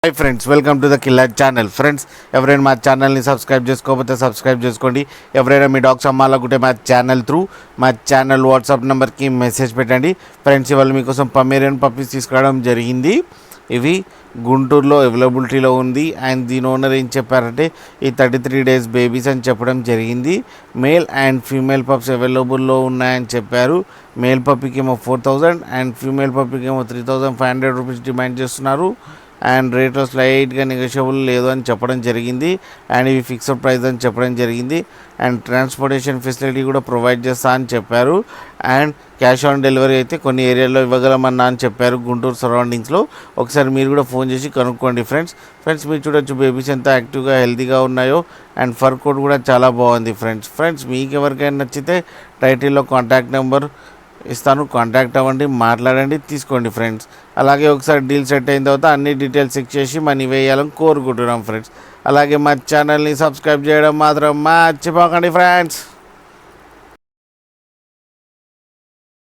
Hi friends, welcome to the killer channel. Friends, ఎవరైనా మా ఛానల్ని సబ్స్క్రైబ్ చేసుకోకపోతే సబ్స్క్రైబ్ చేసుకోండి. ఎవరైనా మీ డాగ్స్ అమ్మాలనుకుంటే మా ఛానల్ త్రూ మా ఛానల్ వాట్సాప్ నెంబర్కి మెసేజ్ పెట్టండి. ఫ్రెండ్స్, ఇవాళ మీకోసం పమేరియన్ పప్పీస్ తీసుకురావడం జరిగింది. ఇవి గుంటూరులో అవైలబిలిటీలో ఉంది. అండ్ దీని ఓనర్ ఏం చెప్పారంటే ఈ 33 days బేబీస్ అని చెప్పడం జరిగింది. మేల్ అండ్ ఫీమేల్ పప్స్ అవైలబుల్లో ఉన్నాయని చెప్పారు. మేల్ పప్పీకి ఏమో 4,000 అండ్ ఫీమేల్ పప్పీకి ఏమో 3,500 రూపీస్ డిమాండ్ చేస్తున్నారు. అండ్ రేట్లో స్లైట్గా నెగోషియబుల్ లేదు అని చెప్పడం జరిగింది. అండ్ ఇవి ఫిక్స్డ్ ప్రైస్ అని చెప్పడం జరిగింది. అండ్ ట్రాన్స్పోర్టేషన్ ఫెసిలిటీ కూడా ప్రొవైడ్ చేస్తా అని చెప్పారు. అండ్ క్యాష్ ఆన్ డెలివరీ అయితే కొన్ని ఏరియాల్లో ఇవ్వగలమన్నా అని చెప్పారు గుంటూరు సరౌండింగ్స్లో. ఒకసారి మీరు కూడా ఫోన్ చేసి కనుక్కోండి ఫ్రెండ్స్. మీరు చూడొచ్చు బేబీస్ ఎంత యాక్టివ్గా హెల్తీగా ఉన్నాయో. అండ్ ఫర్ కోట్ కూడా చాలా బాగుంది ఫ్రెండ్స్. మీకు ఎవరికైనా నచ్చితే టైటిల్లో కాంటాక్ట్ నెంబర్ ఇస్తాను, కాంటాక్ట్ అవ్వండి, మాట్లాడండి, తీసుకోండి ఫ్రెండ్స్. అలాగే ఒకసారి డీల్ సెట్ అయిన తర్వాత అన్ని డీటెయిల్స్ చెక్ చేసి మనీ వేయాలని కోరుకుంటున్నాం ఫ్రెండ్స్. అలాగే మా ఛానల్ని సబ్స్క్రైబ్ చేయడం మాత్రం మర్చిపోకండి ఫ్రెండ్స్.